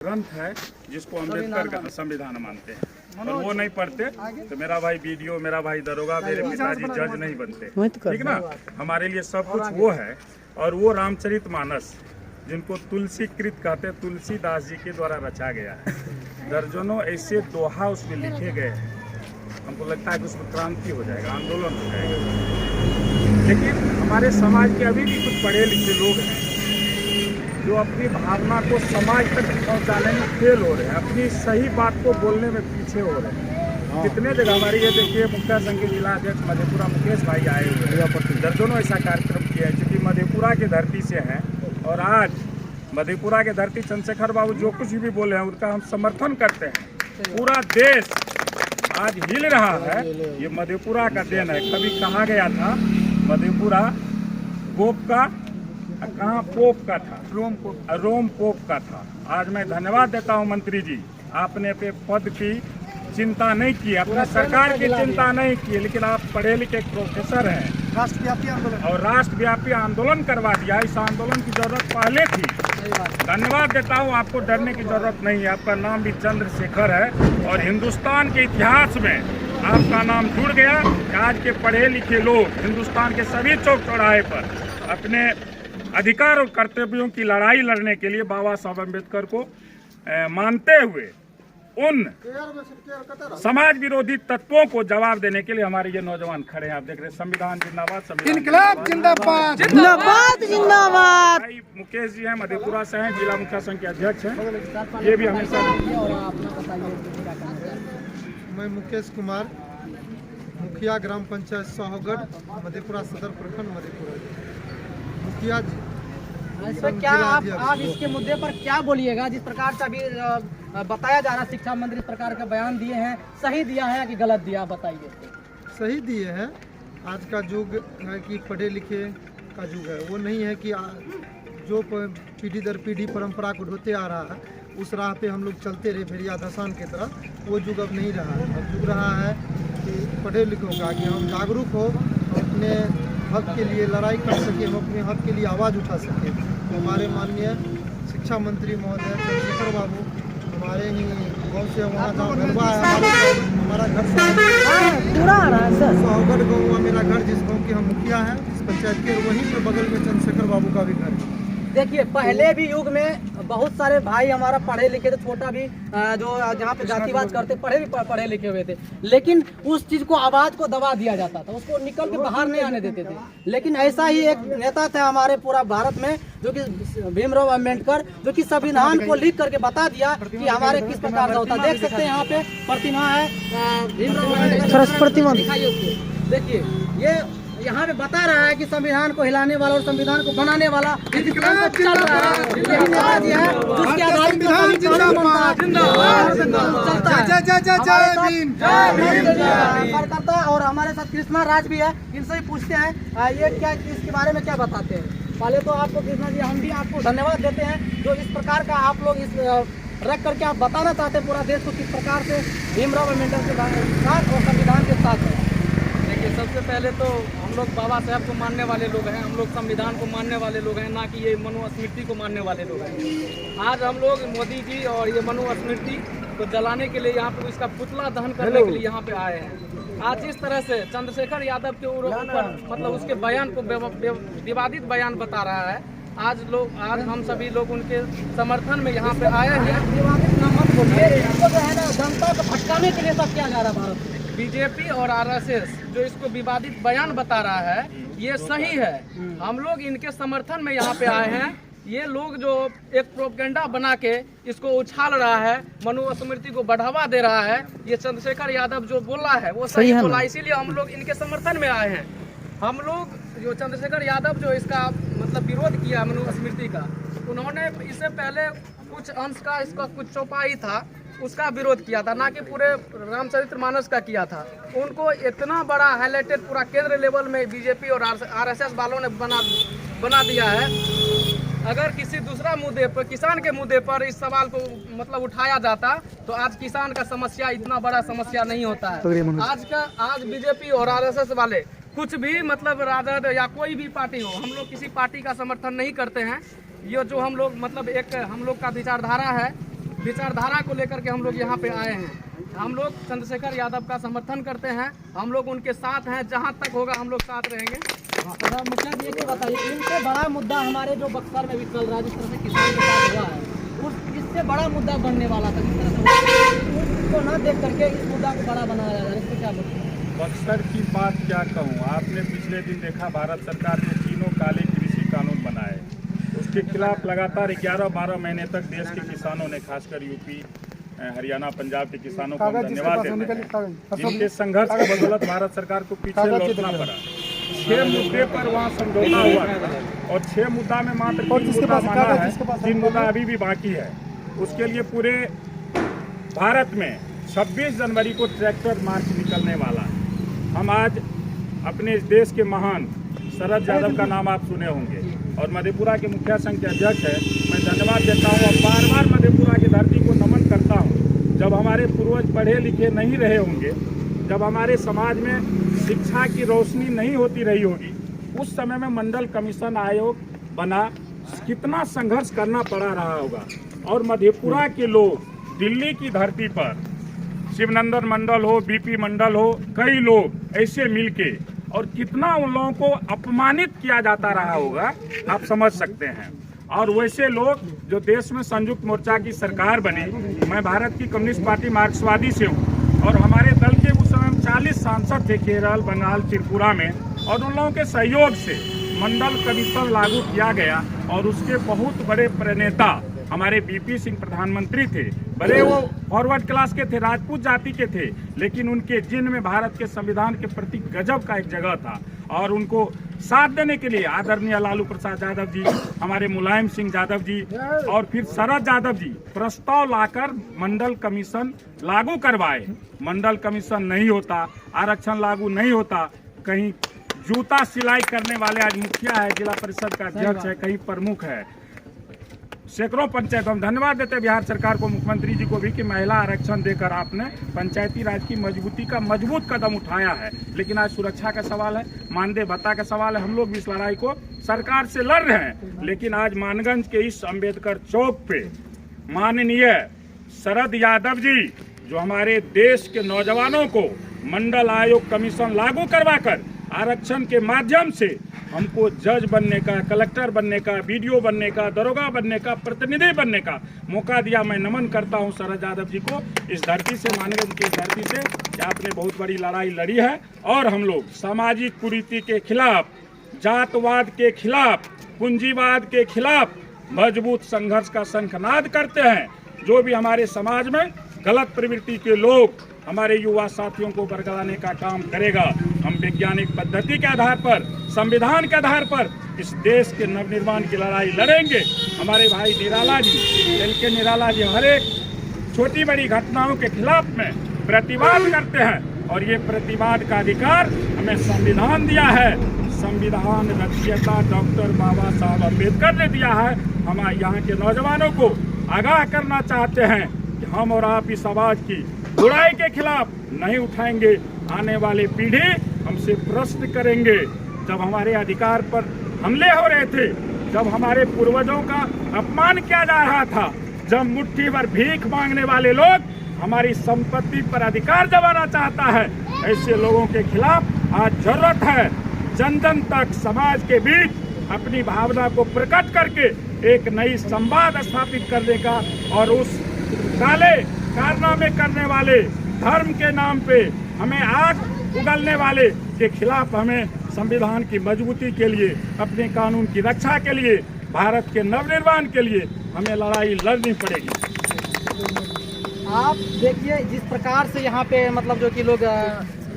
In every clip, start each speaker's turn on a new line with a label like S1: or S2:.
S1: ग्रंथ है जिसको अम्बेडकर का संविधान मानते हैं और वो नहीं पढ़ते तो मेरा भाई बीडीओ, मेरा भाई दरोगा, मेरे पिताजी जज नहीं बनते। ठीक ना, हमारे लिए सब कुछ वो है। और वो रामचरितमानस जिनको तुलसीकृत कहते, तुलसीदास जी के द्वारा रचा गया है। दर्जनों ऐसे दोहा उसमें लिखे गए हैं, हमको लगता है कि उसमें क्रांति हो जाएगा, आंदोलन हो जाएगा। लेकिन हमारे समाज के अभी भी कुछ पढ़े लिखे लोग हैं जो अपनी भावना को समाज तक पहुंचाने में फेल हो रहे हैं, अपनी सही बात को बोलने में पीछे हो रहे हैं। कितने जगह हमारी ये देखिए, मुखिया संघ के जिला अध्यक्ष मधेपुरा मुकेश भाई आए हुए हैं, दर्जनों ऐसा कार्यक्रम किया है क्योंकि मधेपुरा की धरती से हैं। और आज मधेपुरा के धरती चंद्रशेखर बाबू जो कुछ भी बोले हैं उनका हम समर्थन करते हैं। पूरा देश आज हिल रहा है, ये मधेपुरा का देन है। कभी कहा गया था मधेपुरा गोप का कहाँ पोप का था, रोम पोप का था। आज मैं धन्यवाद देता हूँ मंत्री जी, आपने अपने पद की चिंता नहीं की, अपने सरकार की चिंता नहीं की, लेकिन आप पढ़े लिखे प्रोफेसर हैं,
S2: राष्ट्रव्यापी आंदोलन
S1: और राष्ट्रव्यापी आंदोलन करवा दिया। इस आंदोलन की जरूरत पहले थी। धन्यवाद देता हूँ, आपको डरने की जरूरत नहीं है। आपका नाम भी चंद्रशेखर है और हिंदुस्तान के इतिहास में आपका नाम जुड़ गया कि आज के पढ़े लिखे लोग हिंदुस्तान के सभी चौक चौराहे पर अपने अधिकार और कर्तव्यों की लड़ाई लड़ने के लिए बाबा साहब अम्बेडकर को मानते हुए उन समाज विरोधी तत्वों को जवाब देने के लिए हमारे ये नौजवान खड़े हैं। आप देख रहे हैं, संविधान जिंदाबाद,
S2: इनकलाब जिंदाबाद,
S3: जिंदाबाद जिंदाबाद।
S1: भाई मुकेश जी हैं, मधेपुरा से हैं, जिला मुखिया संघ के अध्यक्ष हैं। ये भी हमेशा
S2: मैं मुकेश कुमार, मुखिया ग्राम पंचायत साहोगढ़, मधेपुरा सदर प्रखंड, मधेपुरा मुखिया जी।
S3: क्या आप इसके मुद्दे पर क्या बोलिएगा? जिस प्रकार से अभी बताया जा रहा है, शिक्षा मंत्री इस प्रकार का बयान दिए हैं, सही दिया है कि गलत दिया, बताइए। सही
S2: दिए हैं। आज का युग है कि पढ़े लिखे का युग है, वो नहीं है कि जो पीढ़ी दर पीढ़ी परंपरा को ढोते आ रहा है उस राह पे हम लोग चलते रहे भेड़िया धसान की तरह, वो युग अब नहीं रहा है। अब युग रहा है कि पढ़े लिखों का, कि हम जागरूक हो, अपने हक के लिए लड़ाई कर सके, हम अपने हक के लिए आवाज़ उठा सके। तो हमारे माननीय शिक्षा मंत्री महोदय चंद्रशेखर बाबू हमारे ही गाँव से, वहाँ जहाँ गरबा है, हमारा घर से साहोगढ़ गाँव हुआ मेरा घर, जिस गाँव के हम मुखिया हैं, जिस पंचायत के, वहीं पर बगल में चंद्रशेखर बाबू का भी घर है।
S3: देखिए, पहले भी युग में बहुत सारे भाई हमारा पढ़े लिखे थे, छोटा भी जो जहाँ पे जातिवाद करते पढ़े लिखे हुए थे, लेकिन उस चीज को, आवाज को दबा दिया जाता था, उसको निकल के बाहर नहीं आने देते थे। लेकिन ऐसा ही एक नेता था हमारे पूरा भारत में, जो कि भीमराव अम्बेडकर, जो कि संविधान को लिख करके बता दिया कि हमारे किस प्रकार का होता। देख सकते हैं यहाँ पे प्रतिमा है भीमराव अम्बेडकर, प्रतिमा दिखाइए उसको। देखिए, ये यहाँ पे बता रहा है कि संविधान को हिलाने वाला और संविधान को बनाने वाला चल रहा है, यही नेताजी है, जिसके आधारित कार्यकर्ता। और हमारे साथ कृष्णा राज भी है, इनसे भी पूछते हैं ये क्या, इसके बारे में क्या बताते हैं। पहले तो आपको कृष्णा जी, हम भी आपको धन्यवाद देते हैं जो इस प्रकार का आप लोग इस रख करके आप बताना चाहते हैं पूरा देश को किस प्रकार से भीमराव अम्बेडकर के साथ और संविधान के साथ है।
S4: देखिए, सबसे पहले तो हम लोग बाबा साहब को मानने वाले लोग हैं, हम लोग संविधान को मानने वाले लोग हैं, ना कि ये मनुस्मृति को मानने वाले लोग हैं। आज हम लोग मोदी जी और ये मनुस्मृति को जलाने के लिए यहाँ पे इसका पुतला दहन करने के लिए यहाँ पे आए हैं। आज इस तरह से चंद्रशेखर यादव के ऊपर मतलब उसके बयान को विवादित बयान बता रहा है। आज हम सभी लोग उनके समर्थन में यहाँ पे आए हैं।
S3: विवादित न मत बोलिए, इसको जो है ना जनता को भटकाने के लिए सब किया जा रहा है भारत में।
S4: बीजेपी और आरएसएस जो इसको विवादित बयान बता रहा है, ये सही है। हम लोग इनके समर्थन में यहाँ पे आए हैं। ये लोग जो एक प्रोपेगेंडा बना के इसको उछाल रहा है, मनुस्मृति को बढ़ावा दे रहा है, ये चंद्रशेखर यादव जो बोला है वो सही बोला, इसीलिए हम लोग इनके समर्थन में आए हैं। हम लोग जो चंद्रशेखर यादव जो इसका मतलब विरोध किया मनुस्मृति का, उन्होंने इससे पहले कुछ अंश का, इसका कुछ चौपाई था उसका विरोध किया था, ना कि पूरे रामचरितमानस का किया था। उनको इतना बड़ा हाईलाइटेड पूरा केंद्र लेवल में बीजेपी और आरएसएस वालों ने बना दिया है। अगर किसी दूसरा मुद्दे पर, किसान के मुद्दे पर इस सवाल को मतलब उठाया जाता तो आज किसान का समस्या इतना बड़ा समस्या नहीं होता है। आज बीजेपी और आरएसएस वाले कुछ भी मतलब राजद या कोई भी पार्टी हो, हम लोग किसी पार्टी का समर्थन नहीं करते हैं। ये जो हम लोग मतलब एक हम लोग का विचारधारा है विचारधारा को लेकर के हम लोग यहाँ पे आए हैं। हम लोग चंद्रशेखर यादव का समर्थन करते हैं, हम लोग उनके साथ हैं, जहाँ तक होगा हम लोग साथ रहेंगे।
S3: मुखिया जी ये बताइए, इनसे बड़ा मुद्दा हमारे जो बक्सर में भी चल रहा है, जिस तरह से किसान के साथ हुआ है, इससे बड़ा मुद्दा बनने वाला था, जिस तरह से उसको न देख करके इस मुद्दा को बड़ा बनाया जा रहा है, इसको क्या बोलते हैं?
S1: बक्सर की बात क्या कहूँ, आपने पिछले दिन देखा भारत सरकार ने तीनों काले कृषि कानून बनाए, उसके खिलाफ लगातार 11-12 महीने तक देश के किसानों ने, खासकर यूपी, हरियाणा, पंजाब के किसानों को धन्यवाद देते हैं, जिनके संघर्ष की बदौलत भारत सरकार को पीछे लौटना पड़ा। 6 मुद्दे पर वहाँ समझौता हुआ था और 6 मुद्दा में मात्र 3 मुद्दा माना है, 3 मुद्दा अभी भी बाकी है। उसके लिए पूरे भारत में 26 जनवरी को ट्रैक्टर मार्च निकलने वाला है। हम आज अपने इस देश के महान शरद यादव का नाम आप सुने होंगे और मधेपुरा के मुखिया संघ के अध्यक्ष है, मैं धन्यवाद देता हूँ और बार बार मधेपुरा की धरती को नमन करता हूँ। जब हमारे पूर्वज पढ़े लिखे नहीं रहे होंगे, जब हमारे समाज में शिक्षा की रोशनी नहीं होती रही होगी, उस समय में मंडल कमीशन आयोग बना, कितना संघर्ष करना पड़ा रहा होगा। और मधेपुरा के लोग दिल्ली की धरती पर, शिवनंदन मंडल हो, बीपी मंडल हो, कई लोग ऐसे मिलके, और कितना उन लोगों को अपमानित किया जाता रहा होगा, आप समझ सकते हैं। और वैसे लोग जो देश में संयुक्त मोर्चा की सरकार बनी, मैं भारत की कम्युनिस्ट पार्टी मार्क्सवादी से हूँ और हमारे दल के उस समय 40 सांसद थे केरल, बंगाल, त्रिपुरा में, और उन लोगों के सहयोग से मंडल कमीशन लागू किया गया और उसके बहुत बड़े प्रणेता हमारे बीपी सिंह प्रधानमंत्री थे। भले वो फॉरवर्ड क्लास के थे, राजपूत जाति के थे, लेकिन उनके जिन में भारत के संविधान के प्रति गजब का एक जगह था। और उनको साथ देने के लिए आदरणीय लालू प्रसाद यादव जी, हमारे मुलायम सिंह यादव जी और फिर शरद यादव जी प्रस्ताव लाकर मंडल कमीशन लागू करवाए। मंडल कमीशन नहीं होता, आरक्षण लागू नहीं होता, कहीं जूता सिलाई करने वाले आज मुखिया है, जिला परिषद का अध्यक्ष है, कहीं प्रमुख है, सैकड़ों पंचायत। हम धन्यवाद देते हैं बिहार सरकार को, मुख्यमंत्री जी को भी, कि महिला आरक्षण देकर आपने पंचायती राज की मजबूती का मजबूत कदम उठाया है। लेकिन आज सुरक्षा का सवाल है, मानदेय भत्ता का सवाल है। हम लोग भी इस लड़ाई को सरकार से लड़ रहे हैं, लेकिन आज मानगंज के इस अंबेडकर चौक पे माननीय शरद यादव जी, जो हमारे देश के नौजवानों को मंडल आयोग कमीशन लागू करवाकर आरक्षण के माध्यम से हमको जज बनने का, कलेक्टर बनने का, बीडीओ बनने का, दरोगा बनने का, प्रतिनिधि बनने का मौका दिया। मैं नमन करता हूं शरद यादव जी को, इस धरती से, मानगंज की धरती से, कि आपने बहुत बड़ी लड़ाई लड़ी है। और हम लोग सामाजिक कुरीति के खिलाफ, जातवाद के खिलाफ, पूंजीवाद के खिलाफ मजबूत संघर्ष का शंखनाद करते हैं। जो भी हमारे समाज में गलत प्रवृत्ति के लोग हमारे युवा साथियों को बरगलाने का काम करेगा, हम वैज्ञानिक पद्धति के आधार पर, संविधान के आधार पर इस देश के नवनिर्माण की लड़ाई लड़ेंगे। हमारे भाई निराला जी, LK निराला जी, हर एक छोटी बड़ी घटनाओं के खिलाफ में प्रतिवाद करते हैं और ये प्रतिवाद का अधिकार हमें संविधान दिया है। संविधान रचयिता डॉक्टर बाबा साहब अम्बेडकर ने दिया है। हम यहाँ के नौजवानों को आगाह करना चाहते हैं कि हम और आप इस आवाज की बुराई के खिलाफ नहीं उठाएंगे। आने वाली पीढ़ी हमसे प्रश्न करेंगे। जब हमारे अधिकार पर हमले हो रहे थे, जब हमारे पूर्वजों का अपमान किया जा रहा था, जब मुट्ठी भर भीख मांगने वाले लोग हमारी संपत्ति पर अधिकार जमाना चाहता है, ऐसे लोगों के खिलाफ आज जरूरत है जन जन तक, समाज के बीच अपनी भावना को प्रकट करके एक नई संवाद स्थापित करने का, और उस काले कारनामे करने वाले, धर्म के नाम पे हमें आग उगलने वाले के खिलाफ हमें संविधान की मजबूती के लिए, अपने कानून की रक्षा के लिए, भारत के नवनिर्माण के लिए हमें लड़ाई लड़नी पड़ेगी।
S3: आप देखिए जिस प्रकार से यहाँ पे मतलब जो कि लोग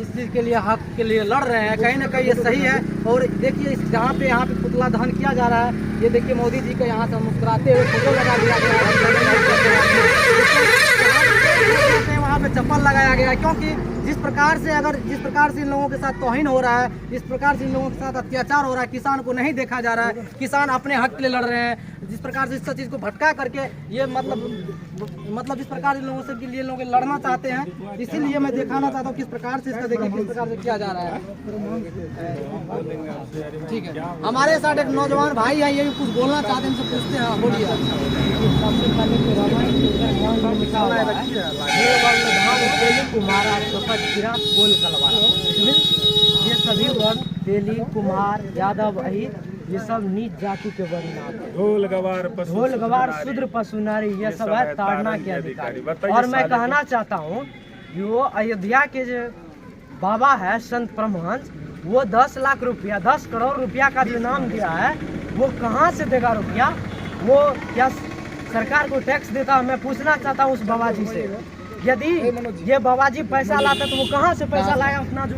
S3: इस चीज़ के लिए, हक के लिए लड़ रहे हैं, कहीं ना कहीं ये सही है। और देखिए जहाँ पे यहाँ पे पुतला दहन किया जा रहा है, ये देखिए मोदी जी का यहाँ से मुस्कुराते हुए फोटो लगा दिया गया है, वहाँ पे चप्पल लगाया गया है। क्योंकि जिस प्रकार से इन लोगों के साथ तौहीन हो रहा है, जिस प्रकार से इन लोगों के साथ अत्याचार हो रहा है, किसान को नहीं देखा जा रहा है, किसान अपने हक के लिए लड़ रहे हैं। जिस प्रकार से इस चीज़ को भटका करके ये मतलब इस प्रकार इन लोगों से के लिए लोग लड़ना चाहते हैं, इसीलिए मैं दिखाना चाहता हूँ किस प्रकार से इसका देखिए किस प्रकार से किया जा रहा है। ठीक है, हमारे साथ एक नौजवान भाई है, ये भी कुछ बोलना चाहते हैं, इनसे पूछते हैं। बोलिए। हुआ है, ये वर्ण धाम तेली कुमार शपथ किरा कोल कलवारा। ये सभी वर्ण तेली कुमार यादव अहिर ये सब नीच जाति के वर्ण आते हैं।
S1: ढोल गवार
S3: शूद्र पशु नारी ये सब है ताड़ना के अधिकारी।
S1: बताइए
S3: और मैं
S1: साले
S3: कहना चाहता हूँ वो अयोध्या के जो बाबा है संत परमहंस, वो 10 लाख रुपया 10 करोड़ रुपया का जो नाम दिया है वो कहाँ से देगा रुपया? वो क्या सरकार को टैक्स देता है? मैं पूछना चाहता हूँ उस बाबा जी से, यदि ये बाबा जी पैसा लाता तो वो कहाँ से पैसा लाया अपना जो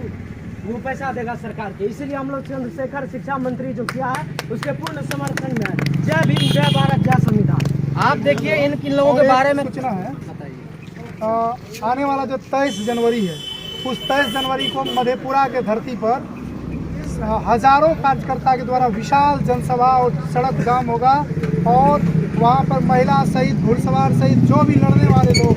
S3: वो पैसा देगा सरकार के? इसीलिए हम लोग चंद्रशेखर शिक्षा मंत्री जो किया है उसके पूर्ण समर्थन में है। जय भीम, जय भारत, जय संविधान। आप देखिए इन लोगों के बारे में
S2: सूचना है, आने वाला जो 23 जनवरी है उस 23 जनवरी को मधेपुरा के धरती पर हजारों कार्यकर्ता के द्वारा विशाल जनसभा और सड़क जाम होगा और वहाँ पर महिला सहित घुड़सवार सहित जो भी लड़ने वाले लोग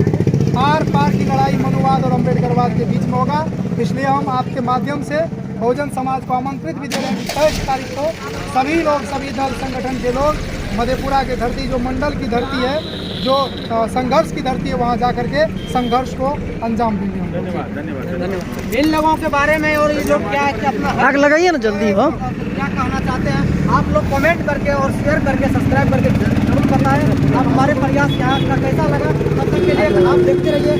S2: आर पार की लड़ाई मनुवाद और अम्बेडकरवाद के बीच में होगा। इसलिए हम आपके माध्यम से बहुजन समाज को आमंत्रित भी दे रहे हैं 23 तारीख को सभी लोग, सभी दल संगठन के लोग मधेपुरा की धरती जो मंडल की धरती है, जो संघर्ष की धरती है, वहाँ जाकर के संघर्ष को अंजाम देंगे।
S1: धन्यवाद।
S3: इन लोगों के बारे में और ये लोग क्या अपना आग लगाइए ना जल्दी हो, क्या कहना चाहते हैं आप लोग कमेंट करके और शेयर करके सब्सक्राइब करके जरूर बताएं। आप हमारे प्रयास यहाँ का कैसा लगा, तब तक के लिए आप देखते रहिए।